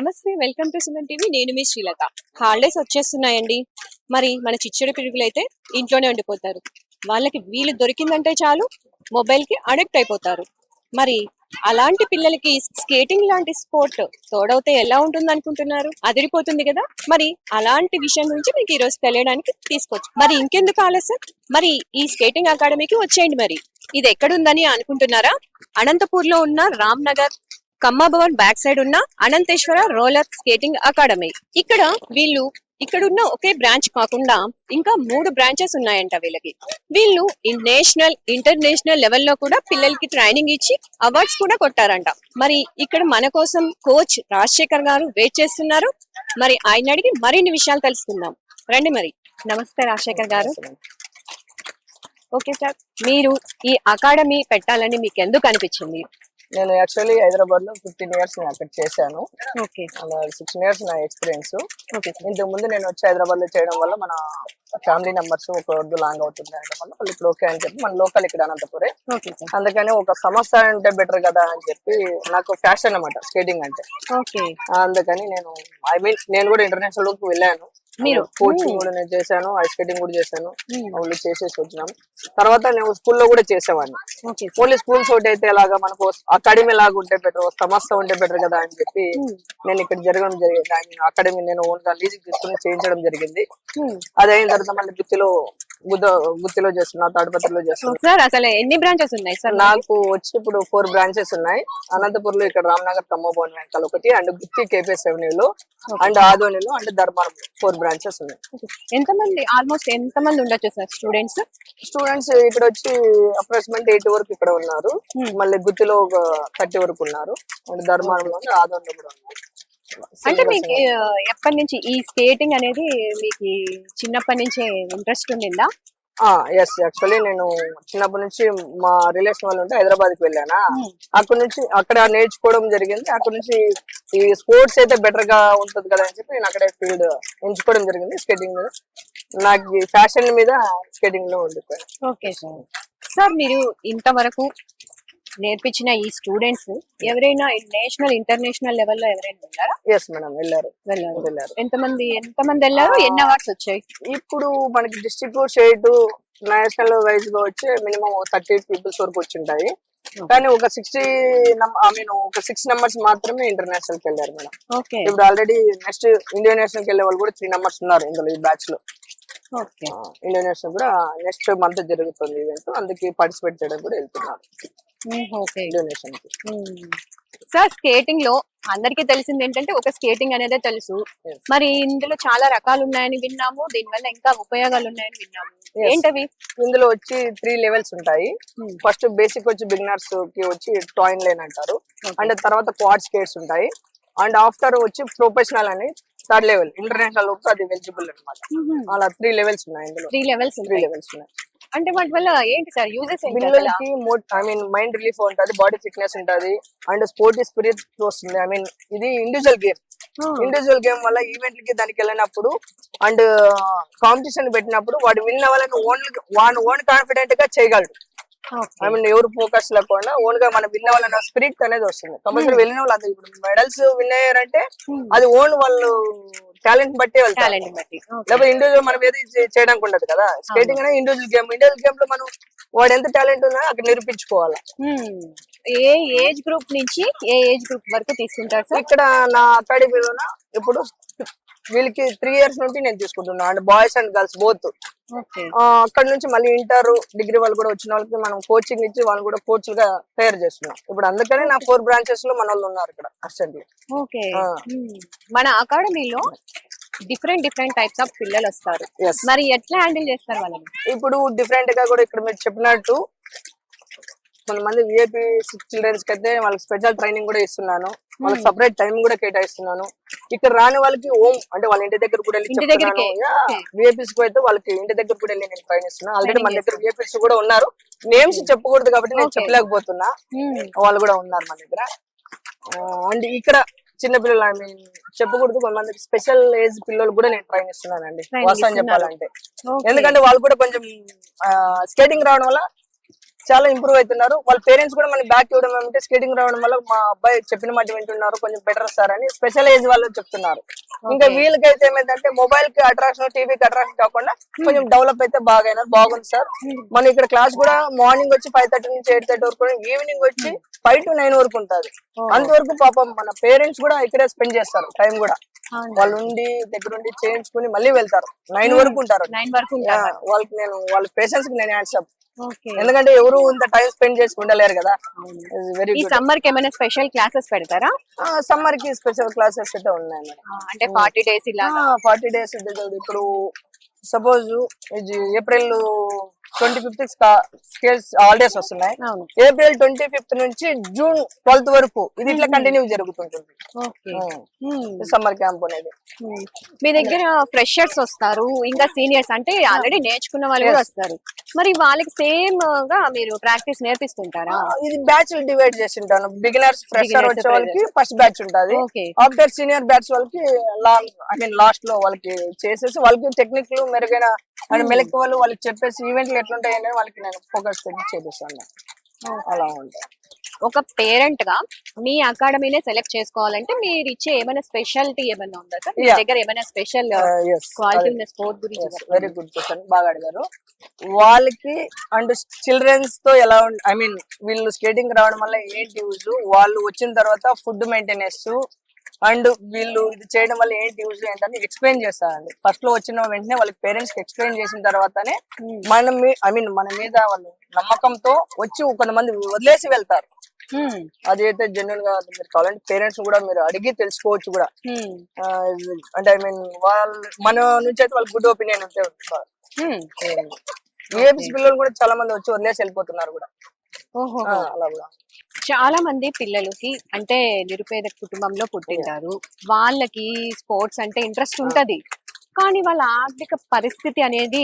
నమస్తే, welcome to Suman TV. నేను మీ Srilatha. Holidays వచ్చేస్తున్నాయండి. మరి మన చిచ్చడి పిరుగులు అయితే ఇంట్లోనే ఉండిపోతారు. వాళ్ళకి వీలు దొరికిందంటే చాలు మొబైల్ కి అడిక్ట్ అయిపోతారు. మరి అలాంటి పిల్లలకి స్కేటింగ్ లాంటి స్పోర్ట్ తోడవుతే ఎలా ఉంటుంది అనుకుంటున్నారు? అదిరిపోతుంది కదా. మరి అలాంటి విషయం గురించి మీకు ఈ రోజు తెలియడానికి తీసుకొచ్చు. మరి ఇంకెందుకు ఆలస్యం, మరి ఈ స్కేటింగ్ అకాడమీకి వచ్చేయండి. మరి ఇది ఎక్కడుందని అనుకుంటున్నారా? అనంతపూర్ లో ఉన్న రామ్ నగర్ కమ్మా భవన్ బ్యాక్ సైడ్ ఉన్న అనంతేశ్వర రోలర్ స్కేటింగ్ అకాడమీ. వీళ్ళు ఇక్కడున్న ఒకే బ్రాంచ్ కాకుండా ఇంకా 3 బ్రాంచెస్ ఉన్నాయంట వీళ్ళకి. వీళ్ళు నేషనల్ ఇంటర్నేషనల్ లెవెల్లో కూడా పిల్లలకి ట్రైనింగ్ ఇచ్చి అవార్డ్స్ కూడా కొట్టారంట. మరి ఇక్కడ మన కోసం కోచ్ రాజశేఖర్ గారు వెయిట్ చేస్తున్నారు. మరి ఆయన అడిగి మరిన్ని విషయాలు తెలుసుకుందాం రండి. మరి నమస్తే రాజశేఖర్ గారు. ఓకే సార్, మీరు ఈ అకాడమీ పెట్టాలని మీకు ఎందుకు అనిపించింది? నేను యాక్చువల్లీ హైదరాబాద్ లో 15 years నేను అక్కడ చేశాను. ఓకే, 16 years నా ఎక్స్పీరియన్స్. ఓకే. ఇంతకు ముందు నేను వచ్చి హైదరాబాద్ లో చేయడం వల్ల మన ఫ్యామిలీ మెంబర్స్ ఒక వద్దు లాంగ్ అవుతుంది అనడం వల్ల వాళ్ళు ఇప్పుడు ఓకే అని చెప్పి మన లోకల్ ఇక్కడ అనంతపురే. Okay sir. అందుకని ఒక సంస్థ అంటే బెటర్ కదా అని చెప్పి నాకు ఫ్యాషన్ అన్నమాట స్కేటింగ్ అంటే. ఓకే, అందుకని నేను కూడా ఇంటర్నేషనల్ లోకి వెళ్ళాను. మీరు కోచింగ్ కూడా నేను చేశాను, ఐస్ స్కేటింగ్ కూడా చేశాను. వాళ్ళు చేసేసి వచ్చినాం. తర్వాత నేను స్కూల్లో కూడా చేసేవాడిని. ఓకే. ఓన్లీ స్కూల్స్ ఒకటి అయితే ఎలాగా మనకు అకాడమీ లాగా ఉంటే బెటర్, సంస్థ ఉంటే బెటర్ కదా అని చెప్పి నేను ఇక్కడ జరగడం జరిగింది. అకాడమీ నేను ఓన్ గా లీజ్ తీసుకుని చేయించడం జరిగింది. అది అయిన తర్వాత మళ్ళీ గుత్తిలో చేస్తున్నా, తాడిపత్రిలో చేస్తున్నా. సార్ అసలు ఎన్ని బ్రాంచెస్ ఉన్నాయి సార్? నాకు వచ్చి ఇప్పుడు 4 branches ఉన్నాయి. అనంతపూర్ లో ఇక్కడ రామ్నగర్ కమ్మభవన్ వెంకల్ ఒకటి, అండ్ గుత్తి కేపీఎస్ అవెన్యూలో, అండ్ ఆదోనిలో, అండ్ ధర్మారం 4 branches ఉన్నాయి. ఆల్మోస్ట్ ఎంత మంది ఉండొచ్చు సార్ స్టూడెంట్స్? ఇక్కడ వచ్చి అప్రాక్సిమేట్ 8 వరకు ఇక్కడ ఉన్నారు. మళ్ళీ గుత్తిలో ఒక 30 వరకు ఉన్నారు, అండ్ ధర్మారంలో, ఆదోనిలో కూడా ఉన్నారు. అంటే మీకు ఎప్పటి నుంచి ఈ స్కేటింగ్ అనేది మీకు చిన్నప్పటి నుంచి ఇంట్రెస్ట్ ఉండిందా? ఎస్, యాక్చువల్లీ నేను చిన్నప్పటి నుంచి మా రిలేషన్ వాళ్ళు ఉంటే హైదరాబాద్ కి వెళ్ళానా, అక్కడ నేర్చుకోవడం జరిగింది. అక్కడ నుంచి ఈ స్పోర్ట్స్ అయితే బెటర్ గా ఉంటుంది కదా అని చెప్పి నేను అక్కడే ఫీల్డ్ ఎంచుకోవడం జరిగింది స్కేటింగ్ మీద. నాకు ఈ ఫ్యాషన్ మీద స్కేటింగ్ లో ఉండిపోయాను. Okay sir. సార్ మీరు ఇంతవరకు నేర్పించిన ఈ స్టూడెంట్స్ ఎవరైనా నేషనల్ ఇంటర్నేషనల్ లెవెల్లో ఎవరైనా వెళ్ళారా? ఎస్ మేడం, వెళ్ళారు. ఎంతమంది వెళ్ళారు? ఎన్ని అవార్డ్స్ వచ్చాయి? ఇప్పుడు మనకి డిస్ట్రిక్ట్, స్టేట్, నేషనల్ వైజ్ గా వచ్చి మినిమం 30 పీపుల్స్ వరకు వచ్చి ఉంటాయి. కానీ ఒక 6 numbers మాత్రమే ఇంటర్నేషనల్ కి వెళ్ళారు మేడం. ఇప్పుడు ఆల్రెడీ నెక్స్ట్ ఇండియన్ నేషనల్ కి వెళ్ళే వాళ్ళు కూడా 3 numbers ఉన్నారు ఇందులో ఈ బ్యాచ్ లో. ఇండియన్ నేషనల్ కూడా నెక్స్ట్ మంత్ జరుగుతుంది ఈవెంట్, అందుకే పార్టిసిపేట్ చేయడం కూడా వెళ్తున్నారు ఇండియన్. సార్ స్కేటింగ్ లో అందరికీ తెలిసింది ఏంటంటే ఒక స్కేటింగ్ అనేదే తెలుసు. మరి ఇందులో చాలా రకాలు ఉన్నాయని విన్నాము, దీనివల్ల ఇంకా ఉపయోగాలు ఉన్నాయని విన్నాము. ఏంటవి? ఇందులో వచ్చి 3 levels ఉంటాయి. ఫస్ట్ బేసిక్ వచ్చి బిగినర్స్ కి వచ్చి టాయిన్ లేన్ అంటారు, అండ్ తర్వాత క్వాడ్ స్కేట్స్ ఉంటాయి, అండ్ ఆఫ్టర్ వచ్చి ప్రొఫెషనల్ అని 3rd level ఇంటర్నేషనల్ అది ఎలిజిబుల్ అనమాట. అలా 3 levels ఉన్నాయి ఇందులో. 3 levels ఉన్నాయి. అంటే వాటి వల్ల ఏంటి సార్ యూజెస్? పిల్లలకి మైండ్ రిలీఫ్ ఉంటది, బాడీ ఫిట్నెస్ ఉంటది, అండ్ స్పోర్టీ స్పిరిట్ వస్తుంది. ఇది ఇండివిజువల్ గేమ్ వల్ల ఈవెంట్ కి దానికి వెళ్ళినప్పుడు అండ్ కాంపిటీషన్ పెట్టినప్పుడు వాడు విన్ అవ్వాలని ఓన్ కాన్ఫిడెంట్ గా చేయగలడు. ఎవరు ఫోకస్ లేకుండా ఓన్ గా మనం విన్ అవ్వాలన్న స్పిరిట్ అనేది వస్తుంది. కంపల్సరీ వెళ్ళిన వాళ్ళు అది ఇప్పుడు మెడల్స్ విన్ అయ్యారంటే అది ఓన్ వాళ్ళు టాలెంట్ బట్టి వెళ్తారు, లేకపోతే ఇండివిజువల్ మనం ఏది చేయడానికి ఉండదు కదా. స్కేటింగ్ అనేది ఇండివిజువల్ గేమ్ లో మనం వాడు ఎంత టాలెంట్ ఉన్నా అక్కడ నిరూపించుకోవాలి. ఏ ఏజ్ గ్రూప్ నుంచి ఏ ఏజ్ గ్రూప్ వరకు తీసుకుంటారు సార్? ఇక్కడ నా అకాడమీలో ఇప్పుడు వీళ్ళకి 3 years నుండి నేను తీసుకుంటున్నా, and boys and girls both. అక్కడ నుంచి మళ్ళీ ఇంటర్, డిగ్రీ వాళ్ళు కూడా వచ్చిన వాళ్ళకి మనం కోచింగ్ ఇచ్చి వాళ్ళు కూడా కోచ్లుగా తయారు చేస్తున్నాం. ఇప్పుడు అందుకనే నా 4 branches లో మన వాళ్ళు ఉన్నారు ఇక్కడ అసిస్టెంట్లు. మన అకాడమీలో డిఫరెంట్ టైప్స్ ఆఫ్ పిల్లలు వస్తారు. మరి ఎట్లా హ్యాండిల్ చేస్తారు వాళ్ళని? ఇప్పుడు డిఫరెంట్ గా కూడా ఇక్కడ మీరు చెప్పినట్టు కొంతమంది విఐపి చిల్డ్రన్స్ కి అయితే వాళ్ళకి స్పెషల్ ట్రైనింగ్ కూడా ఇస్తున్నాను, వాళ్ళకి సపరేట్ టైం కూడా కేటాయిస్తున్నాను. ఇక్కడ రాని వాళ్ళకి అంటే వాళ్ళ ఇంటి దగ్గర కూడా వెళ్ళి చెప్తున్నాను. విఐపీస్ కు అయితే వాళ్ళకి ఇంటి దగ్గర కూడా వెళ్ళి నేను ట్రైన్ ఇస్తున్నాను. ఆల్రెడీ మన దగ్గర విఐపీస్ కూడా ఉన్నారు, నేమ్స్ చెప్పకూడదు కాబట్టి నేను చెప్పలేకపోతున్నా, వాళ్ళు కూడా ఉన్నారు మన దగ్గర. అండ్ ఇక్కడ చిన్న పిల్లలు చెప్పకూడదు, కొంతమంది స్పెషల్ ఏజ్ పిల్లలు కూడా నేను ట్రైన్ ఇస్తున్నానండి వాస్తవం చెప్పాలంటే. ఎందుకంటే వాళ్ళు కూడా కొంచెం స్కేటింగ్ రావడం వల్ల చాలా ఇంప్రూవ్ అవుతున్నారు. వాళ్ళ పేరెంట్స్ కూడా మన బ్యాక్ ఇవ్వడం ఏమంటే స్కేటింగ్ రావడం వల్ల మా అబ్బాయి చెప్పిన మాట వింటున్నారు, కొంచెం బెటర్ సార్ అని స్పెషల్ ఏజ్ వాళ్ళు చెప్తున్నారు. ఇంకా వీళ్ళకైతే ఏమైందంటే మొబైల్ కి అట్రాక్షన్, టీవీకి అట్రాక్షన్ కాకుండా కొంచెం డెవలప్ అయితే బాగుంది సార్. మన ఇక్కడ క్లాస్ కూడా మార్నింగ్ వచ్చి 5:30 నుంచి 8:30 వరకు, ఈవినింగ్ వచ్చి 5 to 9 వరకు ఉంటుంది. అంతవరకు పాపం మన పేరెంట్స్ కూడా ఇక్కడే స్పెండ్ చేస్తారు టైం కూడా. వాళ్ళు ఉండి దగ్గరుండి చేయించుకుని మళ్ళీ వెళ్తారు. 9 వరకు ఉంటారు. వాళ్ళకి నేను వాళ్ళ పేషెన్స్ కి నేను హ్యాండ్స్ అప్. ఎందుకంటే ఎవరు ఇంత టైం స్పెండ్ చేసి ఉండలేరు కదా. వెరీ ఈ సమ్మర్ కి ఏమైనా స్పెషల్ క్లాసెస్ పెడతారా? సమ్మర్ కి స్పెషల్ క్లాసెస్ అయితే ఉన్నాయి మేడం. అంటే 40 days ఇలా 40 days. ఇప్పుడు సపోజ్ ఏప్రిల్ 25th హాలిడేస్ వస్తున్నాయి. ఏప్రిల్ 25th నుంచి జూన్ 12th వరకు ఇది ఇట్లా కంటిన్యూ జరుగుతుంటుంది సమ్మర్ క్యాంప్ అనేది. మీ దగ్గర ఫ్రెషర్స్ వస్తారు, ఇంకా సీనియర్స్ అంటే ఆల్రెడీ నేర్చుకున్న వాళ్ళు కూడా వస్తారు. మరి వాళ్ళకి సేమ్ గా మీరు ప్రాక్టీస్ నేర్పిస్తుంటారా? ఇది బ్యాచ్ డివైడ్ చేసి ఉంటాను. బిగినర్స్, ఫ్రెషర్ వచ్చే వాళ్ళకి ఫస్ట్ బ్యాచ్ ఉంటుంది. ఆఫ్టర్ సీనియర్ బ్యాచ్ వాళ్ళకి లాస్ట్ లో వాళ్ళకి చేసేసి వాళ్ళకి టెక్నిక్లు మెరుగైన అండ్ మెలకువలు వాళ్ళకి చెప్పేసి ఈవెంట్లు ఎట్లుంటాయి అనేది వాళ్ళకి నేను ఫోకస్ పెట్టి చేపిస్తాను. అలా ఉంటాయి. ఒక పేరెంట్ గా మీ అకాడమీనే సెలెక్ట్ చేసుకోవాలంటే మీరు ఇచ్చే ఏమైనా స్పెషాలిటీ ఏమైనా ఉందా సార్? మీ దగ్గర ఏమైనా స్పెషల్ క్వాలిటీ ఉన్న స్పోర్ట్ గురించి? వెరీ గుడ్ క్వశ్చన్, బాగా అడిగారు. వాళ్ళకి అండ్ చిల్డ్రన్స్ తో ఎలా వీళ్ళు స్కేటింగ్ రావడం వల్ల ఏంటి యూజ్, వాళ్ళు వచ్చిన తర్వాత ఫుడ్ మెయింటెనెన్స్ అండ్ వీళ్ళు ఇది చేయడం వల్ల ఏంటి యూజ్ ఏంటని ఎక్స్ప్లెయిన్ చేస్తారండి. ఫస్ట్ లో వచ్చిన వెంటనే వాళ్ళకి పేరెంట్స్ కి ఎక్స్ప్లెయిన్ చేసిన తర్వాతనే మన మీద వాళ్ళు నమ్మకంతో వచ్చి కొంతమంది వదిలేసి వెళ్తారు. అదైతే జెన్యున్ గా మీరు కావాలంటే పేరెంట్స్ కూడా మీరు అడిగి తెలుసుకోవచ్చు కూడా. అంటే వాళ్ళు మన నుంచి అయితే వాళ్ళకి గుడ్ ఒపీనియన్ ఉంటే ఏపీస్ పిల్లలు కూడా చాలా మంది వచ్చి వదిలేసి వెళ్ళిపోతున్నారు కూడా. అలా కూడా చాలా మంది పిల్లలకి అంటే నిరుపేద కుటుంబంలో పుట్టింటారు, వాళ్ళకి స్పోర్ట్స్ అంటే ఇంట్రెస్ట్ ఉంటది, కానీ వాళ్ళ ఆర్థిక పరిస్థితి అనేది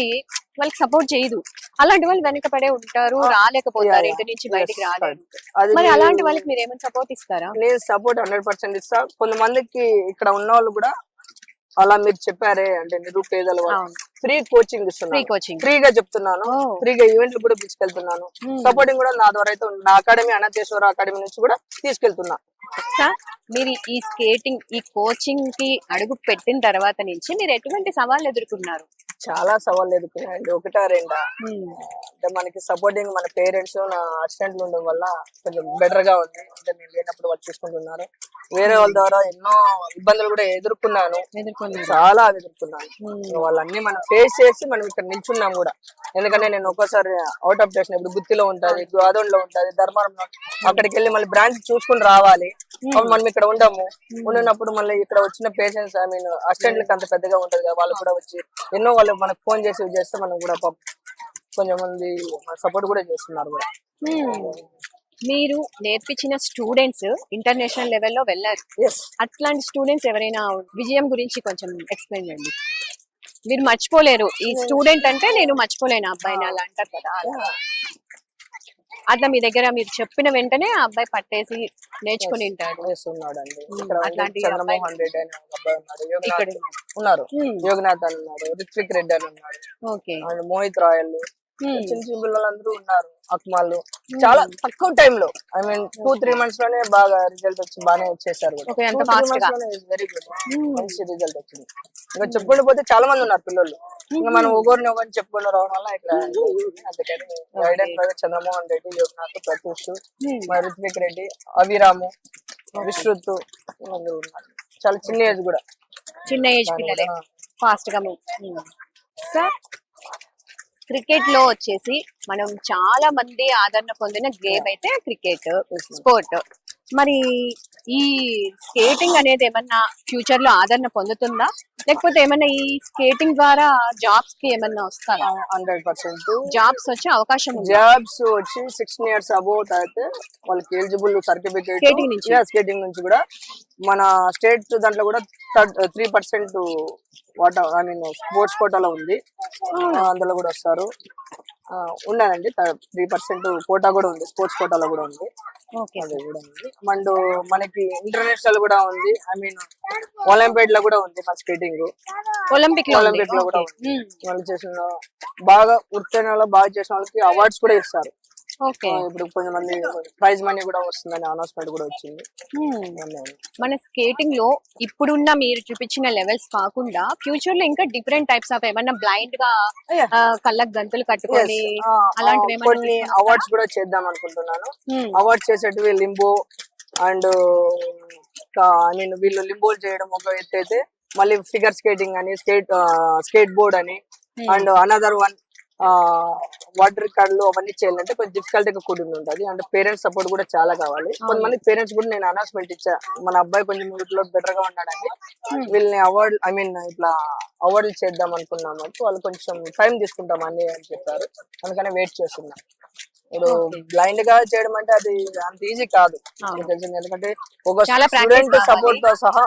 వాళ్ళకి సపోర్ట్ చేయదు. అలాంటి వాళ్ళు వెనకపడే ఉంటారు, రాలేకపోతారు, ఇంటి నుంచి బయటికి రాలేరు. మరి అలాంటి వాళ్ళకి మీరు ఏమైనా సపోర్ట్ ఇస్తారా? నేను సపోర్ట్ 100% ఇస్తా. కొంతమందికి ఇక్కడ ఉన్న వాళ్ళు కూడా అలా మీరు చెప్పారే అంటే నిరుపేదల ఫ్రీ కోచింగ్ ఇస్తున్నాను, ఫ్రీగా చెప్తున్నాను, ఫ్రీగా ఈవెంట్లు కూడా తీసుకెళ్తున్నాను. సపోర్టింగ్ కూడా నా ద్వారా అయితే నా అకాడమీ అనంతేశ్వర అకాడమీ నుంచి కూడా తీసుకెళ్తున్నా. సార్ మీరు ఈ స్కేటింగ్ ఈ కోచింగ్ కి అడుగు పెట్టిన తర్వాత నుంచి మీరు ఎటువంటి సవాళ్ళు ఎదుర్కొన్నారు? చాలా సవాళ్ళు ఎదుర్కొన్నాయండి, ఒకటా రెండా. అంటే మనకి సపోర్టింగ్ మన పేరెంట్స్, నా అసిస్టెంట్లు ఉండడం వల్ల కొంచెం బెటర్ గా ఉంది. అంటే నేను లేనప్పుడు వాళ్ళు చూసుకుంటున్నారు. వేరే వాళ్ళ ద్వారా ఎన్నో ఇబ్బందులు కూడా ఎదుర్కొన్నాను, చాలా ఎదుర్కొన్నాను. వాళ్ళన్నీ మనం ఫేస్ చేసి మనం ఇక్కడ నిల్చున్నాం కూడా. ఎందుకంటే నేను ఒక్కోసారి అవుట్ ఆఫ్ స్టేషన్, ఇప్పుడు గుత్తిలో ఉంటది, గోదొండలో ఉంటది, ధర్మవరంలో, అక్కడికి వెళ్ళి మళ్ళీ బ్రాంచ్ చూసుకుని రావాలి. మనం ఇక్కడ ఉండము, ఉన్నప్పుడు మళ్ళీ ఇక్కడ వచ్చిన పేషెంట్స్ అసిస్టెంట్లకి అంత పెద్దగా ఉంటది కదా, వాళ్ళు కూడా వచ్చి ఎన్నో వాళ్ళు మనకు ఫోన్ చేస్తే మనం కూడా కొంచెం మంది సపోర్ట్ కూడా చేస్తున్నారు కూడా. మీరు నేర్పించిన స్టూడెంట్స్ ఇంటర్నేషనల్ లెవెల్లో వెళ్ళారు. అట్లాంటి స్టూడెంట్స్ ఎవరైనా విజయం గురించి కొంచెం ఎక్స్ప్లెయిన్ చేయండి. మీరు మర్చిపోలేరు ఈ స్టూడెంట్ అంటే నేను మర్చిపోలేను అబ్బాయిని అలా అంటారు కదా, అట్లా మీ దగ్గర మీరు చెప్పిన వెంటనే ఆ అబ్బాయి పట్టేసి నేర్చుకుని ఉంటాడు. చంద్రమోహన్ రెడ్డి అని ఉన్నారు, యోగనాథ్ అని ఉన్నారు, రిత్విక్ రెడ్డి అని ఉన్నారు, మోహిత్ రాయల్, చిన్న చిన్న పిల్లలందరూ ఉన్నారు, అక్మాలు. చాలా తక్కువ టైంలో 2-3 months లోనే బాగా రిజల్ట్ వచ్చి బాగానే వచ్చేసారు. వెరీ గుడ్, మంచి రిజల్ట్ వచ్చింది. ఇంకా చెప్పుకుంటూ పోతే చాలా మంది ఉన్నారు పిల్లలు. ఇంకా మనం ఒకరిని చెప్పుకుంటూ రావడం వల్ల ఇక్కడ అందుకని చంద్రమోహన్ రెడ్డి, యోగనాథ్, ప్రతీష్, రిత్విక్ రెడ్డి, అవిరాము, విశ్రుత్ అందరూ ఉన్నారు. చాలా చిన్న ఏజ్ కూడా, చిన్న ఏజ్ పిల్లలే ఫాస్ట్ గా. సార్ క్రికెట్ లో వచ్చేసి మనం చాలా మంది ఆదరణ పొందిన గేమ్ అయితే క్రికెట్ స్పోర్ట్. మరి ఈ స్కేటింగ్ అనేది ఏమన్నా ఫ్యూచర్ లో ఆదరణ పొందుతుందా, లేకపోతే ఏమన్నా ఈ స్కేటింగ్ ద్వారా జాబ్స్ కి ఏమన్నా వస్తారా? 100% జాబ్స్ వచ్చే అవకాశం ఉంది. జాబ్స్ వచ్చి 16 years అబౌవ్ అయితే వాళ్ళకి ఎలిజిబుల్ సర్టిఫికేట్ స్కేటింగ్ నుంచి కూడా మన స్టేట్ దాంట్లో కూడా 3% స్పోర్ట్స్ కోటాలో ఉంది, అందులో కూడా వస్తారు. ఉన్నాయండి 3% కోటా కూడా ఉంది, స్పోర్ట్స్ కోటాలో కూడా ఉంది. అది కూడా ఉంది. అండ్ మనకి ఇంటర్నేషనల్ కూడా ఉంది, ఒలింపియాడ్ లో కూడా ఉంది మన స్కేటింగ్. ఒలింపిక్ లో కూడా ఉంది. వాళ్ళు చేసిన బాగా ఉత్తీర్ణలో బాగా చేసిన వాళ్ళకి అవార్డ్స్ కూడా ఇస్తారు. ఓకే. ఇప్పుడు కొంతమంది ప్రైజ్ మనీ కూడా వస్తుందని అనౌన్స్మెంట్ కూడా వచ్చింది. మన స్కేటింగ్ లో ఇప్పుడున్న మీరు చూపించిన లెవెల్స్ కాకుండా ఫ్యూచర్ లో ఇంకా డిఫరెంట్ టైప్స్ ఆఫ్ ఏమన్నా బ్లైండ్ గా Yeah. కళ్ళకు గంతులు కట్టుకొని ఆ, అలాంటివి ఏమన్నా కొన్ని అవార్డ్స్ కూడా చేద్దాం అనుకుంటున్నాను. అవార్డ్స్ చేసేటివి లింబో అండ్ ఐ మీన్ వీళ్ళు లింబో చేయడం ఒక ఎత్తు అయితే, మళ్ళీ ఫిగర్ స్కేటింగ్ అని, స్కేట్ బోర్డ్ అని, అండ్ అనదర్ వన్ వాటర్ రికార్డులు అవన్నీ చేయాలంటే కొంచెం డిఫికల్టీగా కూడింది ఉంటుంది. అండ్ పేరెంట్స్ సపోర్ట్ కూడా చాలా కావాలి. కొంతమంది పేరెంట్స్ కూడా నేను అనౌన్స్మెంట్ ఇచ్చా, మన అబ్బాయి కొంచెం వీటిలో బెటర్ గా ఉన్నాడని, వీళ్ళని అవార్డు ఐ మీన్ ఇట్లా అవార్డులు చేద్దాం అనుకున్నాము. వాళ్ళు కొంచెం టైం తీసుకుంటాం అని చెప్పారు, అందుకని వెయిట్ చేస్తున్నా. ఇప్పుడు బ్లైండ్ గా చేయడం అంటే అది అంత ఈజీ కాదు, మీకు తెలిసింది. ఎందుకంటే ఒక స్టూడెంట్ సపోర్ట్ తో సహా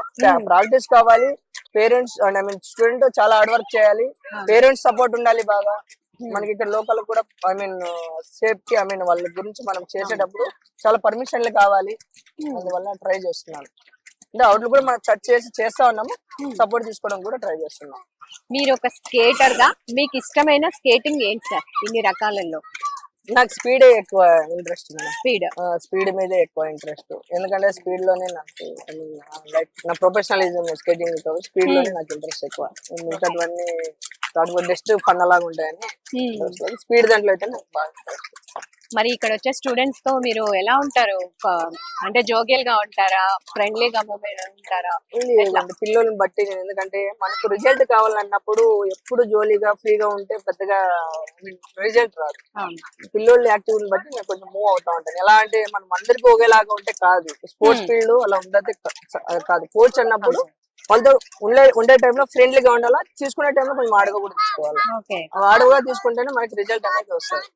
ప్రాక్టీస్ కావాలి, parents and I mean student చాలా హార్డ్ వర్క్ చేయాలి, పేరెంట్స్ సపోర్ట్ ఉండాలి బాగా. మనకి ఇక్కడ లోకల్ కూడా I mean safety I mean వాళ్ళ గురించి మనం చేసేటప్పుడు చాలా పర్మిషన్లు కావాలి. అందువల్ల ట్రై చేస్తున్నాను. అంటే అవుట్లు కూడా మనం సెర్చ్ చేసి చేస్తా ఉన్నాము, సపోర్ట్ తీసుకోవడం కూడా ట్రై చేస్తున్నాం. మీరు ఒక స్కేటర్ గా మీకు ఇష్టమైన స్కేటింగ్ ఏంటి సార్ ఇన్ని రకాలలో? నాకు స్పీడే ఎక్కువ ఇంట్రెస్ట్, స్పీడ్ మీదే ఎక్కువ ఇంట్రెస్ట్. ఎందుకంటే స్పీడ్ లోనే నాకు లైక్ నా ప్రొఫెషనలిజం స్కేటింగ్, స్పీడ్ లోనే నాకు ఇంట్రెస్ట్ ఎక్కువ. మిగతావన్నీ జస్ట్ ఫన్ లాగా ఉంటాయని స్పీడ్ దాంట్లో అయితే నాకు బాగా ఇంట్రెస్ట్. మరి ఇక్కడ వచ్చే స్టూడెంట్స్ తో మీరు ఎలా ఉంటారు? అంటే జోగియల్ గా ఉంటారా, ఫ్రెండ్లీగా ఉంటారా? పిల్లల్ని బట్టి, ఎందుకంటే మనకు రిజల్ట్ కావాలన్నప్పుడు ఎప్పుడు జోలీగా ఫ్రీగా ఉంటే పెద్దగా రిజల్ట్ రాదు. పిల్లోళ్ళు యాక్టివ్ బట్టి నేను కొంచెం మూవ్ అవుతా ఉంటాను. ఎలా అంటే మనం అందరికీ ఒకేలాగా ఉంటే కాదు, స్పోర్ట్స్ ఫీల్డ్ అలా ఉండదు కాదు. కోచ్ అన్నప్పుడు వాళ్ళతో ఉండే టైంలో ఫ్రెండ్లీగా ఉండాలా, తీసుకునే టైంలో కొంచెం ఆడుగా కూడా తీసుకోవాలి. ఆడుగా తీసుకుంటేనే మనకి రిజల్ట్ అనేది వస్తుంది.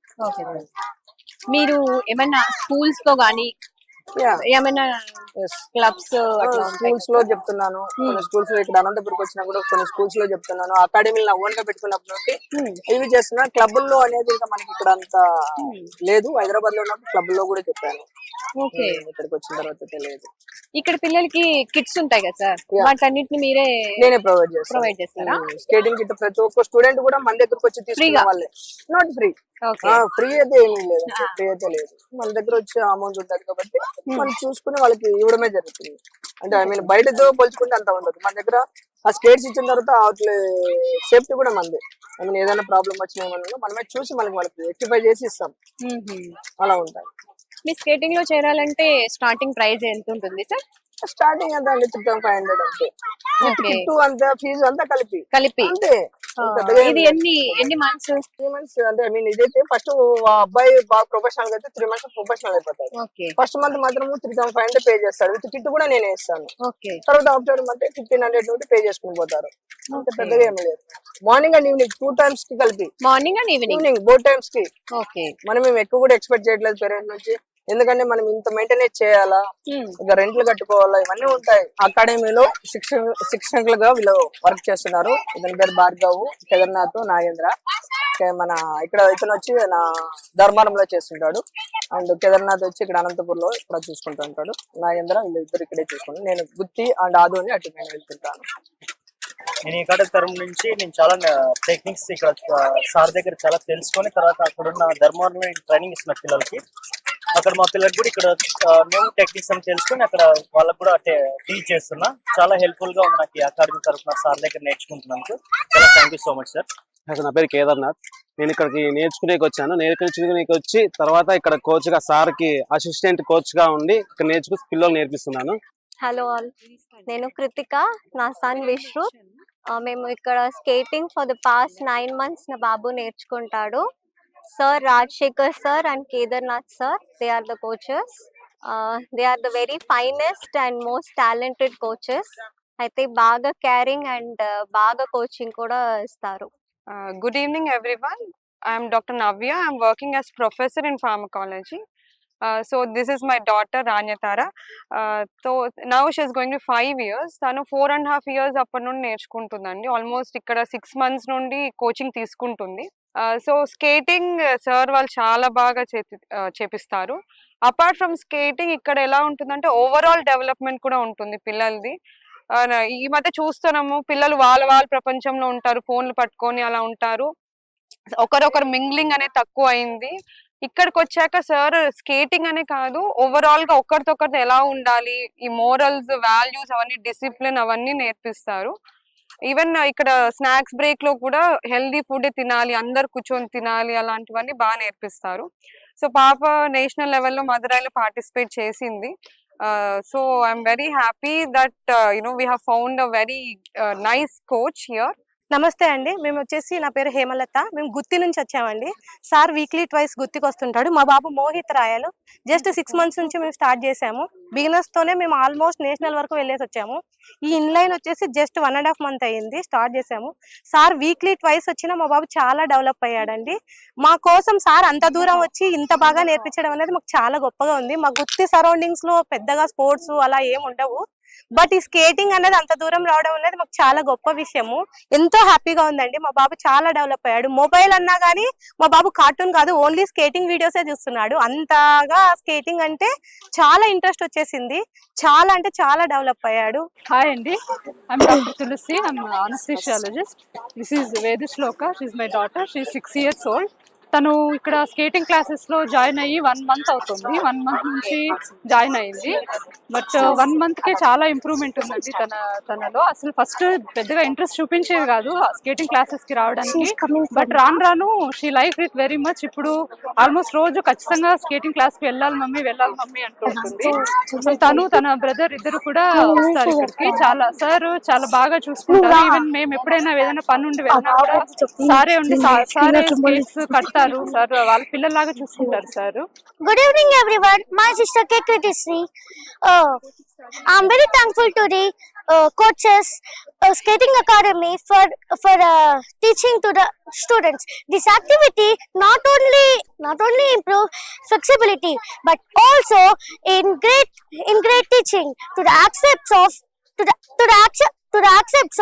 మీరు ఏమన్నా స్కూల్స్ తో గానీ ఏమైనా క్లబ్స్ స్కూల్స్ లో చెప్తున్నాను, కొన్ని స్కూల్స్ లో ఇక్కడ అనంతపురికి వచ్చినా కూడా కొన్ని స్కూల్స్ లో చెప్తున్నాను. అకాడమీలు ఓన్ గా పెట్టుకున్నప్పుడు ఇవి చేస్తున్నా. క్లబ్ల్లో అనేది ఇంకా మనకి ఇక్కడ అంత లేదు. హైదరాబాద్ లో ఉన్నప్పుడు క్లబ్ లో కూడా చెప్పాను, ఇక్కడికి వచ్చిన తర్వాత తెలియదు. ఇక్కడ పిల్లలకి కిట్స్ ఉంటాయి కదా సార్, వాటన్నిటిని నేనే ప్రొవైడ్ చేస్తారా? స్కేటింగ్ కిట్ ప్రతి ఒక్క స్టూడెంట్ కూడా మన దగ్గరకు వచ్చి తీసుకునే వాళ్ళే. నాట్ ఫ్రీ, ఫ్రీ అయితే ఏమీ లేదు, ఫ్రీ అయితే లేదు. మన దగ్గర వచ్చే అమౌంట్ ఉంటుంది కాబట్టి మనం చూసుకుని వాళ్ళకి ఇవ్వడమే జరుగుతుంది. అంటే ఐ మీన్ బయటతో పోల్చుకుంటే అంత ఉండదు. మన దగ్గర ఆ స్కేట్స్ ఇచ్చిన తర్వాత అవుట్లే సేఫ్టీ కూడా మనది. ఐ మీన్ ఏదైనా ప్రాబ్లం వచ్చినా ఏమన్నా మనమే చూసి వాళ్ళకి రెక్టిఫై చేసి ఇస్తాం, అలా ఉంటాయి. మీ స్కేటింగ్ లో చేరాలంటే స్టార్టింగ్ ప్రైస్ ఎంత ఉంటుంది సార్? స్టార్టింగ్ ఎంత అండి 3500 అంతే. కిట్టు అంతా ఫీజు అంతా కలిపి అంతే. ఇది ఎన్ని మంత్స్? 3 months. అంటే ఐ మీన్ ఇదైతే ఫస్ట్ అబ్బాయి బాగా ప్రొఫెషనల్ గా అయితే 3 months ప్రొఫెషనల్ అయిపోతాడు. ఫస్ట్ మంత్ మాత్రం 3500 పే చేస్తాడు, విత్ కిట్ కూడా నేనే ఇస్తాను. తర్వాత ఆఫ్టర్ మంత్ 1500 నుండి పే చేసుకుని పోతారు. అంత పెద్దగా ఏమి లేదు. మార్నింగ్ అండ్ ఈవినింగ్ 2 times కి కలిపి, morning and evening both times కి. మనం మేము ఎక్కువ కూడా ఎక్స్పెక్ట్ చేయట్లేదు పేరెంట్స్ నుంచి, ఎందుకంటే మనం ఇంత మెయింటైన్ చేయాలా, ఇక రెంట్లు కట్టుకోవాలా, ఇవన్నీ ఉంటాయి. అకాడమీలో శిక్షకులుగా వీళ్ళు వర్క్ చేస్తున్నారు. ఇతని పేరు భార్గవ్, కేదార్నాథ్, నాగేంద్ర. మన ఇక్కడ ఇతను వచ్చి నా ధర్మారంలో చేస్తుంటాడు, అండ్ కేదార్నాథ్ వచ్చి ఇక్కడ అనంతపూర్ లో ఇక్కడ చూసుకుంటూ ఉంటాడు. నాగేంద్ర వీళ్ళు ఇద్దరు ఇక్కడే చూసుకుంటాను. నేను గుత్తి అండ్ ఆదు అని అటు నేను వెళ్తుంటాను. నేను ఇక్కడ తరం నుంచి నేను చాలా టెక్నిక్స్ ఇక్కడ సార్ దగ్గర చాలా తెలుసుకొని, తర్వాత అక్కడున్న ధర్మారంలో ట్రైనింగ్ ఇస్తున్న పిల్లలకి, అక్కడ మా పిల్లలకి కూడా ఇక్కడ న్యూ టెక్నిక్స్ అని తెలుసుకొని అక్కడ వాళ్ళకు కూడా టీచ్ చేస్తున్నా. చాలా హెల్ప్ఫుల్ గా ఉంది నాకు ఈ అకాడమీ తరఫున సార్ దగ్గర నేర్చుకుంటున్నాను. చాలా thank you so much sir. నా పేరు కేదార్నాథ్. నేను ఇక్కడికి నేర్చుకునేకి వచ్చాను. నేర్చుకునేకి వచ్చి తర్వాత ఇక్కడ కోచ్ గా సార్ కి అసిస్టెంట్ కోచ్ గా ఉండి ఇక్కడ నేర్చుకుని పిల్లలు నేర్పిస్తున్నాను. హలో ఆల్, నేను కృతిక, నా సన్ విశ్రు. మేము ఇక్కడ skating for the past 9 months నా బాబు నేర్చుకుంటాడు. Sir Rajshekhar sir and Kedarnath sir, they are the coaches. They are the very finest and most talented coaches. అయితే బాగా కేరింగ్ అండ్ బాగా కోచింగ్ కూడా ఇస్తారు. Good evening everyone. I am Dr. Navya. I am working as professor in pharmacology. So this is my daughter Ranyatara. So now she is going to 5 years. తను 4.5 years అప్పటి నుండి నేర్చుకుంటుందండి. Almost ఇక్కడ 6 months నుండి coaching తీసుకుంటుంది. So skating sir వాళ్ళు చాలా బాగా చేపిస్తారు. అపార్ట్ ఫ్రమ్ స్కేటింగ్ ఇక్కడ ఎలా ఉంటుందంటే ఓవరాల్ డెవలప్మెంట్ కూడా ఉంటుంది పిల్లలది. ఈ మధ్య చూస్తున్నాము పిల్లలు వాళ్ళ ప్రపంచంలో ఉంటారు, ఫోన్లు పట్టుకొని అలా ఉంటారు. ఒకరొకరు మింగ్లింగ్ అనేది తక్కువ అయింది. ఇక్కడికి వచ్చాక సార్ స్కేటింగ్ అనే కాదు, ఓవరాల్ గా ఒక్కరితో ఒకరితో ఎలా ఉండాలి, ఈ మోరల్స్, వాల్యూస్ అవన్నీ, డిసిప్లిన్ అవన్నీ నేర్పిస్తారు. ఈవెన్ ఇక్కడ స్నాక్స్ బ్రేక్ లో కూడా హెల్దీ ఫుడ్ తినాలి, అందరు కూర్చొని తినాలి, అలాంటివన్నీ బాగా నేర్పిస్తారు. సో పాప నేషనల్ లెవెల్లో మదురైలో పార్టిసిపేట్ చేసింది. So I'm very happy that we have found a very nice coach here. నమస్తే అండి. మేము వచ్చేసి, నా పేరు హేమలత. మేము గుత్తి నుంచి వచ్చామండి. సార్ వీక్లీ ట్వైస్ గుత్తికి వస్తుంటాడు. మా బాబు మోహిత్ రాయలు. జస్ట్ 6 months నుంచి మేము స్టార్ట్ చేసాము. బిగినర్స్ తోనే మేము ఆల్మోస్ట్ నేషనల్ వరకు వెళ్ళేసి వచ్చాము. ఈ ఇన్లైన్ వచ్చేసి జస్ట్ 1.5 month అయ్యింది స్టార్ట్ చేసాము. సార్ వీక్లీ ట్వైస్ వచ్చినా మా బాబు చాలా డెవలప్ అయ్యాడండి. మా కోసం సార్ అంత దూరం వచ్చి ఇంత బాగా నేర్పించడం అనేది మాకు చాలా గొప్పగా ఉంది. మా గుత్తి సరౌండింగ్స్ లో పెద్దగా స్పోర్ట్స్ అలా ఏం ఉండవు. బట్ ఈ స్కేటింగ్ అనేది అంత దూరం రావడం అనేది మాకు చాలా గొప్ప విషయము. ఎంతో హ్యాపీగా ఉందండి. మా బాబు చాలా డెవలప్ అయ్యాడు. మొబైల్ అన్నా గానీ మా బాబు కార్టూన్ కాదు, ఓన్లీ స్కేటింగ్ వీడియోసే చూస్తున్నాడు. అంతగా స్కేటింగ్ అంటే చాలా ఇంట్రెస్ట్ వచ్చేసింది. చాలా అంటే చాలా డెవలప్ అయ్యాడు. హాయ్ అండి, I'm doctor Tulasi. I'm anaesthesiologist. This is Veda Shloka. She is my daughter. She 6 years old. తను ఇక్కడ స్కేటింగ్ క్లాసెస్ లో జాయిన్ అయ్యి 1 month అవుతుంది. 1 month నుంచి జాయిన్ అయింది. బట్ 1 month కే చాలా ఇంప్రూవ్మెంట్ ఉందండి తనలో. అసలు ఫస్ట్ పెద్దగా ఇంట్రెస్ట్ చూపించేది కాదు స్కేటింగ్ క్లాసెస్ కి రావడానికి. బట్ రాను రాను she like it very much. ఇప్పుడు ఆల్మోస్ట్ రోజు ఖచ్చితంగా స్కేటింగ్ క్లాస్ కి వెళ్ళాలి మమ్మీ అంటుంటుంది. సో తను తన బ్రదర్ ఇద్దరు కూడా వస్తారు ఇక్కడికి. చాలా బాగా చూసుకుంటారు. ఈవెన్ మేము ఎప్పుడైనా ఏదైనా పని ఉండి వెళ్ళినా కూడా సారే ఉండి సారే స్కేట్స్ కడతారు. సార్ వాళ్ళ పిల్లల్లాగా చూసుకుంటారు sir. Good evening, everyone. My sister K. Kritisri. I'm very thankful to the coaches, skating academy for teaching to the students. This activity not only improve flexibility but also in great teaching to the aspects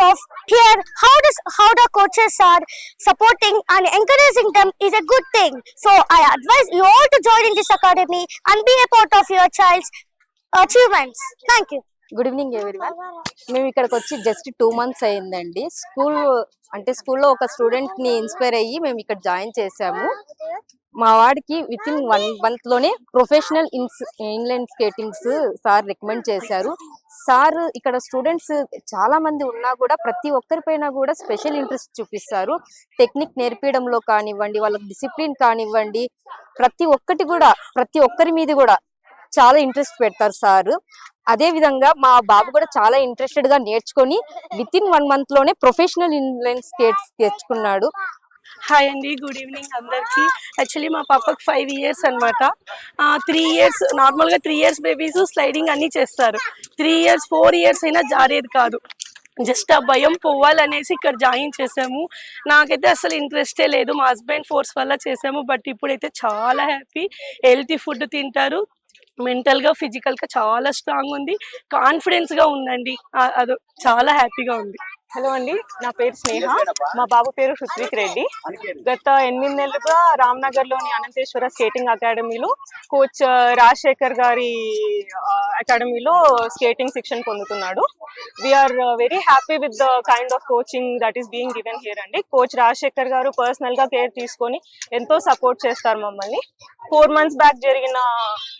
of here how the coaches are supporting and encouraging them is a good thing. So I advise you all to join in this academy and be a part of your child's achievements. Thank you. Good evening everyone. మేము ఇక్కడికి వచ్చి just 2 months అయిందండి. స్కూల్లో ఒక student ని inspire అయ్యి మేము ఇక్కడ జాయిన్ చేసాము. మా వాడికి విత్ ఇన్ 1 month లోనే professional inline skatings sir recommend చేశారు. సార్ ఇక్కడ స్టూడెంట్స్ చాలా మంది ఉన్నా కూడా ప్రతి ఒక్కరిపైన కూడా స్పెషల్ ఇంట్రెస్ట్ చూపిస్తారు. టెక్నిక్ నేర్పించడంలో కానివ్వండి, వాళ్ళకి డిసిప్లిన్ కానివ్వండి, ప్రతి ఒక్కరి మీద కూడా చాలా ఇంట్రెస్ట్ పెడతారు సార్. అదే విధంగా మా బాబు కూడా చాలా ఇంట్రెస్టెడ్ గా నేర్చుకొని విత్ ఇన్ 1 month లోనే ప్రొఫెషనల్ ఇన్లైన్ స్కేట్స్ తెచ్చుకున్నాడు. హాయ్ అండి, గుడ్ ఈవినింగ్ అందరికి. యాక్చువల్లీ మా పాపకి 5 years అనమాట. 3 years నార్మల్గా 3 years బేబీస్ స్లైడింగ్ అన్ని చేస్తారు. 3 years 4 years అయినా జారేది కాదు. జస్ట్ ఆ భయం పోవాలనేసి ఇక్కడ జాయిన్ చేసాము. నాకైతే అసలు ఇంట్రెస్టే లేదు. మా హస్బెండ్ ఫోర్స్ వల్ల చేసాము. బట్ ఇప్పుడైతే చాలా హ్యాపీ. హెల్తీ ఫుడ్ తింటారు. మెంటల్ గా ఫిజికల్ గా చాలా స్ట్రాంగ్ ఉంది. కాన్ఫిడెన్స్ గా ఉందండి. అది చాలా హ్యాపీగా ఉంది. హలో అండి, నా పేరు స్నేహ. మా బాబు పేరు హృత్విక్ రెడ్డి. గత 8 నెలలుగా రామ్నగర్ లోని అనంతేశ్వర స్కేటింగ్ అకాడమీలో కోచ్ రాజశేఖర్ గారి అకాడమీలో స్కేటింగ్ శిక్షణ పొందుతున్నాడు. We're very happy with the kind of coaching that is being given here అండి. కోచ్ రాజశేఖర్ గారు పర్సనల్ గా కేర్ తీసుకొని ఎంతో సపోర్ట్ చేస్తారు మమ్మల్ని. 4 months బ్యాక్ జరిగిన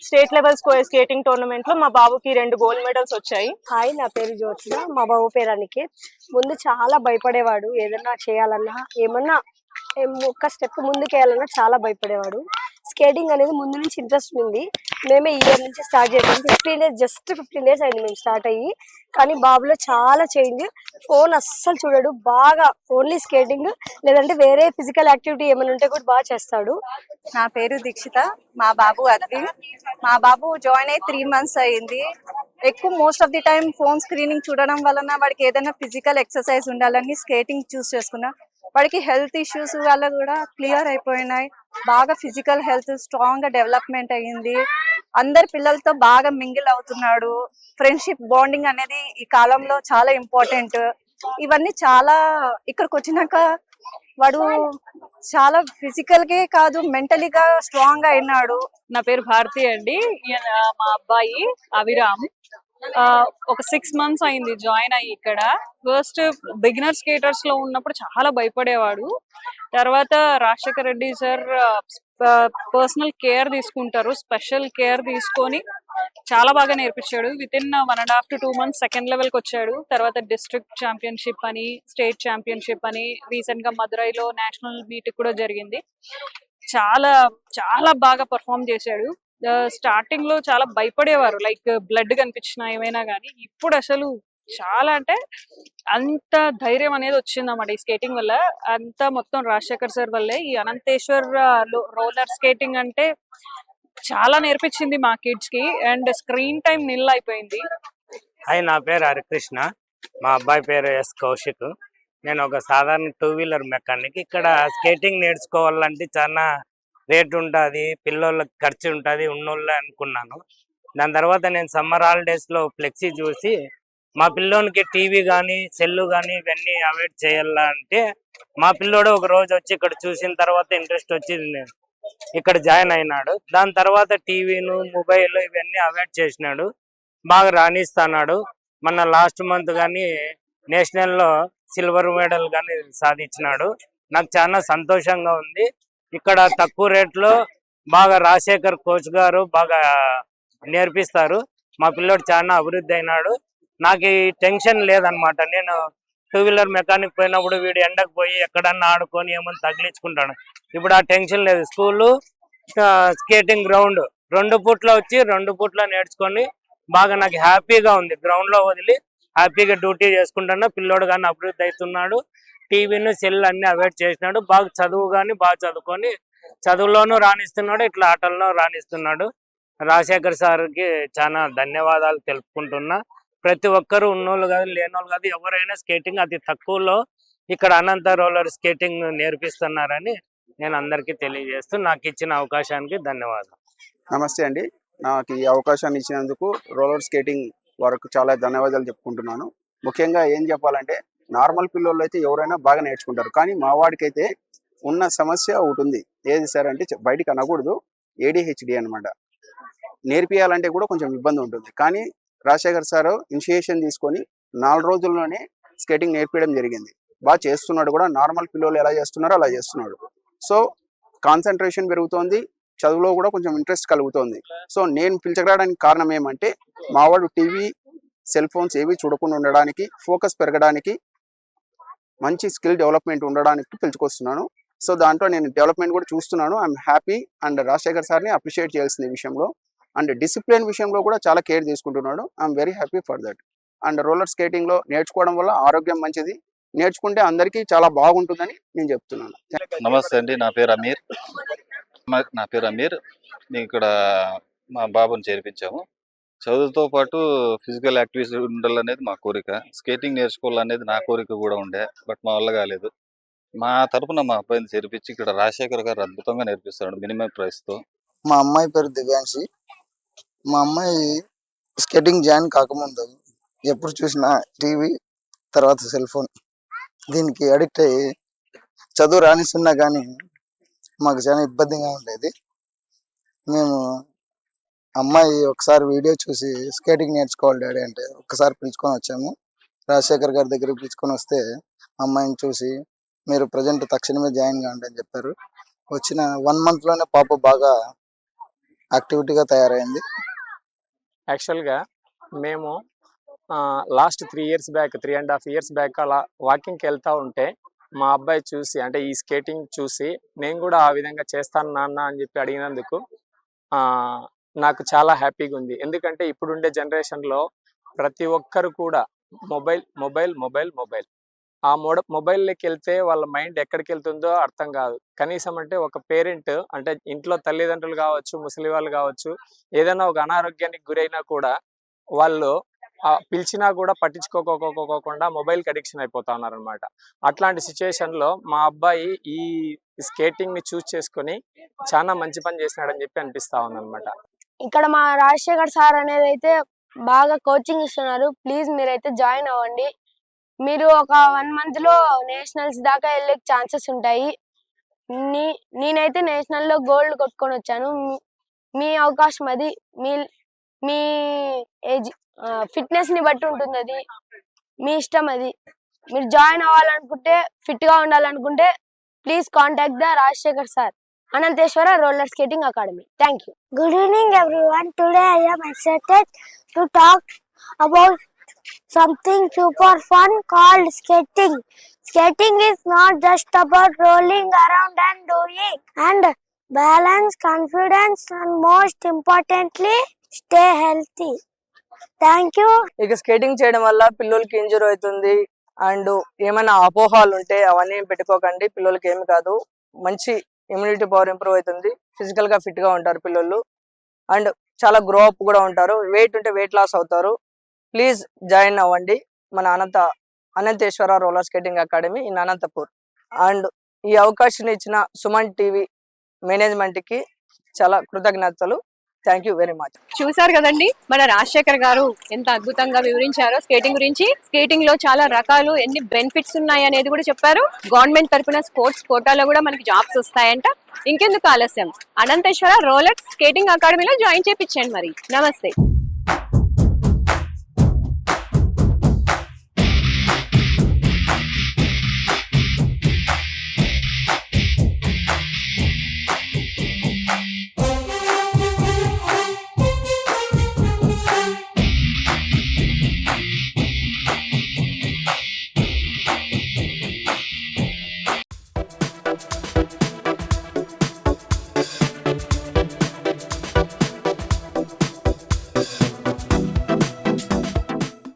స్టేట్ లెవెల్ స్కేటింగ్ టోర్నమెంట్ లో మా బాబుకి 2 gold medals వచ్చాయి. హాయ్, నా పేరు జ్యోత్స్న. మా బాబు పేరు అనికేత్. ముందు చాలా భయపడేవాడు. ఏదన్నా చేయాలన్నా, ఏమన్నా ఒక్క స్టెప్ ముందుకు వేయాలన్నా చాలా భయపడేవాడు. స్కేటింగ్ అనేది ముందు నుంచి ఇంట్రెస్ట్ ఉంది. మేమే ఈ ఇయర్ నుంచి స్టార్ట్ చేసాం. 15 days, జస్ట్ 15 days అయింది మేము స్టార్ట్ అయ్యి. కానీ బాబులో చాలా చేంజ్. ఫోన్ అస్సలు చూడడు. బాగా ఓన్లీ స్కేటింగ్, లేదంటే వేరే ఫిజికల్ యాక్టివిటీ ఏమైనా ఉంటే కూడా బాగా చేస్తాడు. నా పేరు దీక్షిత. మా బాబు అద్విన్. మా బాబు జాయిన్ అయ్యి 3 months అయ్యింది. ఎక్కువ most of the time phone screening చూడడం వలన వాడికి ఏదైనా ఫిజికల్ ఎక్సర్సైజ్ ఉండాలని స్కేటింగ్ చూస్ చేసుకున్నా. వాడికి హెల్త్ ఇష్యూస్ వల్ల కూడా క్లియర్ అయిపోయినాయి. బాగా ఫిజికల్ హెల్త్ స్ట్రాంగ్ గా డెవలప్మెంట్ అయ్యింది. అందరి పిల్లలతో బాగా మింగిల్ అవుతున్నాడు. ఫ్రెండ్షిప్ బాండింగ్ అనేది ఈ కాలంలో చాలా ఇంపార్టెంట్. ఇవన్నీ చాలా ఇక్కడికి వచ్చినాక వాడు చాలా ఫిజికల్ గా కాదు, మెంటలీగా స్ట్రాంగ్ గా అయినాడు. నా పేరు భారతి అండి. ఈయన మా అబ్బాయి అవిరామ్. ఒక 6 months అయింది జాయిన్ అయ్యి ఇక్కడ. ఫస్ట్ బిగినర్ స్కేటర్స్ లో ఉన్నప్పుడు చాలా భయపడేవాడు. తర్వాత Rajasekhar Reddy sir personal care తీసుకుంటారు, స్పెషల్ కేర్ తీసుకొని చాలా బాగా నేర్పించాడు. With in 1.5 to 2 months second లెవెల్కి వచ్చాడు. తర్వాత డిస్ట్రిక్ట్ ఛాంపియన్షిప్ అని, స్టేట్ ఛాంపియన్షిప్ అని, రీసెంట్ గా మదురైలో నేషనల్ మీట్ కూడా జరిగింది. చాలా చాలా బాగా పర్ఫామ్ చేశాడు. స్టార్టింగ్ లో చాలా భయపడేవారు, లైక్ బ్లడ్ కనిపించినా ఏమైనా కానీ. ఇప్పుడు అసలు చాలా అంటే అంత ధైర్యం అనేది వచ్చింది అన్నమాట ఈ స్కేటింగ్ వల్ల. అంతా మొత్తం రాజశేఖర్ సార్ వల్లే. ఈ అనంతేశ్వర్ రోలర్ స్కేటింగ్ అంటే చాలా నేర్పించింది మా కిడ్స్ కి. అండ్ స్క్రీన్ టైం నిల్ అయిపోయింది. హాయ్, నా పేరు హరికృష్ణ, మా అబ్బాయి పేరు ఎస్ కౌశిక్. నేను ఒక సాధారణ 2-wheeler మెకానిక్. ఇక్కడ స్కేటింగ్ నేర్చుకోవాలంటే చాలా రేట్ ఉంటుంది, పిల్లలకి ఖర్చు ఉంటుంది, ఉన్నోళ్ళే అనుకున్నాను. దాని తర్వాత నేను సమ్మర్ హాలిడేస్లో ఫ్లెక్సీ చూసి మా పిల్లోనికి టీవీ కానీ సెల్ కానీ ఇవన్నీ అవాయిడ్ చేయాలా అంటే, మా పిల్లోడు ఒక రోజు వచ్చి ఇక్కడ చూసిన తర్వాత ఇంట్రెస్ట్ వచ్చి ఇక్కడ జాయిన్ అయినాడు. దాని తర్వాత టీవీను మొబైల్ ఇవన్నీ అవాయిడ్ చేసినాడు, బాగా రాణిస్తున్నాడు. మొన్న లాస్ట్ మంత్ కానీ నేషనల్లో సిల్వర్ మెడల్ కానీ సాధించినాడు. నాకు చాలా సంతోషంగా ఉంది. ఇక్కడ తక్కువ రేట్లో బాగా రాజశేఖర్ కోచ్ గారు బాగా నేర్పిస్తారు. మా పిల్లోడు చాలా అభివృద్ధి అయినాడు. నాకు ఈ టెన్షన్ లేదనమాట. నేను 2-wheeler మెకానిక్ పోయినప్పుడు వీడు ఎండకు పోయి ఎక్కడన్నా ఆడుకొని ఏమన్నా తగిలించుకుంటాను. ఇప్పుడు ఆ టెన్షన్ లేదు. స్కూలు, స్కేటింగ్ గ్రౌండ్ 2 పూట్ల వచ్చి 2 పూట్ల నేర్చుకొని బాగా నాకు హ్యాపీగా ఉంది. గ్రౌండ్లో వదిలి హ్యాపీగా డ్యూటీ చేసుకుంటున్నా. పిల్లోడు కానీ అభివృద్ధి అవుతున్నాడు. టీవీను సెల్ అన్ని అవాయిడ్ చేసినాడు. బాగా చదువు కానీ బాగా చదువుకొని చదువులోనూ రాణిస్తున్నాడు, ఇట్లా ఆటల్లో రాణిస్తున్నాడు. రాజశేఖర్ సార్కి చాలా ధన్యవాదాలు తెలుపుకుంటున్నా. ప్రతి ఒక్కరు ఉన్నోళ్ళు కాదు, లేనోళ్ళు కాదు, ఎవరైనా స్కేటింగ్ అతి తక్కువలో ఇక్కడ అనంత రోలర్ స్కేటింగ్ నేర్పిస్తున్నారని నేను అందరికీ తెలియజేస్తూ నాకు ఇచ్చిన అవకాశానికి ధన్యవాదాలు. నమస్తే అండి, నాకు ఈ అవకాశాన్ని ఇచ్చినందుకు రోలర్ స్కేటింగ్ వరకు చాలా ధన్యవాదాలు చెప్పుకుంటున్నాను. ముఖ్యంగా ఏం చెప్పాలంటే, నార్మల్ పిల్లలు అయితే ఎవరైనా బాగా నేర్చుకుంటారు, కానీ మా వాడికైతే ఉన్న సమస్య ఒకటి ఉంది. ఏది సార్ అంటే బయటికి అనకూడదు, ADHD అనమాట. నేర్పియాలంటే కూడా కొంచెం ఇబ్బంది ఉంటుంది. కానీ రాజశేఖర్ సార్ ఇనిషియేషన్ తీసుకొని 4 రోజుల్లోనే స్కేటింగ్ నేర్పించడం జరిగింది. బాగా చేస్తున్నాడు కూడా. నార్మల్ పిల్లలు ఎలా చేస్తున్నారో అలా చేస్తున్నాడు. సో కాన్సన్ట్రేషన్ పెరుగుతోంది, చదువులో కూడా కొంచెం ఇంట్రెస్ట్ కలుగుతోంది. సో నేను పిలిచగడానికి కారణం ఏమంటే, మావాడు టీవీ సెల్ ఫోన్స్ ఏవి చూడకుండా ఉండడానికి, ఫోకస్ పెరగడానికి, మంచి స్కిల్ డెవలప్మెంట్ ఉండడానికి పిలుచుకొస్తున్నాను. సో దాంట్లో నేను డెవలప్మెంట్ కూడా చూస్తున్నాను. I'm happy. అండ్ రాజశేఖర్ సార్ని అప్రిషియేట్ చేయాల్సిన విషయంలో, అండ్ డిసిప్లిన్ విషయంలో కూడా చాలా కేర్ తీసుకుంటున్నాడు. I'm very happy for that. And roller స్కేటింగ్లో నేర్చుకోవడం వల్ల ఆరోగ్యం మంచిది, నేర్చుకుంటే అందరికీ చాలా బాగుంటుందని నేను చెప్తున్నాను. నమస్తే అండి, నా పేరు అమీర్. నేను ఇక్కడ మా బాబుని చేర్పించాము. చదువుతో పాటు ఫిజికల్ యాక్టివిటీస్ ఉండాలనేది మా కోరిక. స్కేటింగ్ నేర్చుకోవాలనేది నా కోరిక కూడా ఉండే, బట్ మా వల్ల కాలేదు. మా తరపున మా అబ్బాయిని చేర్పించి ఇక్కడ రాజశేఖర్ గారు అద్భుతంగా నేర్పిస్తాడు మినిమం ప్రైస్తో. మా అమ్మాయి పేరు దివ్యాంశి. మా అమ్మాయి స్కేటింగ్ జాయిన్ కాకముందు ఎప్పుడు చూసినా టీవీ, తర్వాత సెల్ ఫోన్, దీనికి అడిక్ట్ అయ్యి చదువు రాణిస్తున్నా కానీ మాకు చాలా ఇబ్బందిగా ఉండేది. మేము అమ్మాయి ఒకసారి వీడియో చూసి స్కేటింగ్ నేర్చుకోవాలి డాడీ అంటే ఒక్కసారి పిలుచుకొని వచ్చాము. రాజశేఖర్ గారి దగ్గరికి పిలుచుకొని వస్తే అమ్మాయిని చూసి మీరు ప్రజెంట్ తక్షణమే జాయిన్ కాండి అని చెప్పారు. వచ్చిన 1 monthలోనే పాప బాగా యాక్టివిటీగా తయారైంది. యాక్చువల్గా మేము లాస్ట్ 3.5 years బ్యాక్ అలా వాకింగ్కి వెళ్తూ ఉంటే మా అబ్బాయి చూసి, అంటే ఈ స్కేటింగ్ చూసి, నేను కూడా ఆ విధంగా చేస్తాను నాన్న అని చెప్పి అడిగినందుకు నాకు చాలా హ్యాపీగా ఉంది. ఎందుకంటే ఇప్పుడుండే జనరేషన్లో ప్రతి ఒక్కరు కూడా మొబైల్ ఆ మొబైల్లోకి వెళ్తే వాళ్ళ మైండ్ ఎక్కడికి వెళ్తుందో అర్థం కాదు. కనీసం అంటే ఒక పేరెంట్, అంటే ఇంట్లో తల్లిదండ్రులు కావచ్చు, ముసలి వాళ్ళు కావచ్చు, ఏదైనా ఒక అనారోగ్యానికి గురైనా కూడా వాళ్ళు పిలిచినా కూడా పట్టించుకోకుండా మొబైల్కి అడిక్షన్ అయిపోతా ఉన్నారనమాట. అట్లాంటి సిచ్యువేషన్లో మా అబ్బాయి ఈ స్కేటింగ్ని చూస్ చేసుకొని చాలా మంచి పని చేసినాడని చెప్పి అనిపిస్తా ఉందన్నమాట. ఇక్కడ మా రాజశేఖర్ సార్ అనేది అయితే బాగా కోచింగ్ ఇస్తున్నారు. ప్లీజ్ మీరైతే జాయిన్ అవ్వండి. మీరు ఒక 1 monthలో నేషనల్స్ దాకా వెళ్ళే ఛాన్సెస్ ఉంటాయి. నేనైతే నేషనల్లో గోల్డ్ కొట్టుకొని వచ్చాను. మీ అవకాశం అది. మీ ఏజ్ ఫిట్నెస్ ని బట్టి ఉంటుంది, అది మీ ఇష్టం. అది మీరు జాయిన్ అవ్వాలనుకుంటే, ఫిట్ గా ఉండాలనుకుంటే please contact the Rajasekhar sir Ananteshwara Roller Skating Academy. Thank you. Good evening, everyone. Today I am excited to talk about something super fun called skating. Skating is not just about rolling around and doing and balance, confidence, and most importantly, stay healthy. Thank you. ఇక skating చేయడం వల్ల పిల్లలకి injury అవుతుంది and ఏమైనా అపోహాలు ఉంటే అవన్నీ పెట్టుకోకండి. పిల్లలకి ఏమి కాదు, మంచి ఇమ్యూనిటీ పవర్ ఇంప్రూవ్ అవుతుంది, ఫిజికల్ గా ఫిట్ గా ఉంటారు పిల్లలు అండ్ చాలా గ్రో అప్ కూడా ఉంటారు. వెయిట్ ఉంటే వెయిట్ లాస్ అవుతారు. ప్లీజ్ జాయిన్ అవ్వండి మన Ananteshwara roller skating academy in Anantapur. And ఈ అవకాశం ఇచ్చిన సుమన్ టీవీ మేనేజ్మెంట్ కి చాలా కృతజ్ఞతలు. Thank you very much. చూసారు కదండి మన రాజశేఖర్ గారు ఎంత అద్భుతంగా వివరించారో స్కేటింగ్ గురించి. స్కేటింగ్ లో చాలా రకాలు, ఎన్ని బెనిఫిట్స్ ఉన్నాయి అనేది కూడా చెప్పారు. గవర్నమెంట్ తరపున స్పోర్ట్స్ కోటాలో కూడా మనకి జాబ్స్ వస్తాయంట. ఇంకెందుకు ఆలస్యం, అనంతేశ్వర రోలర్ స్కేటింగ్ అకాడమీలో జాయిన్ చేయించండి మరి. నమస్తే.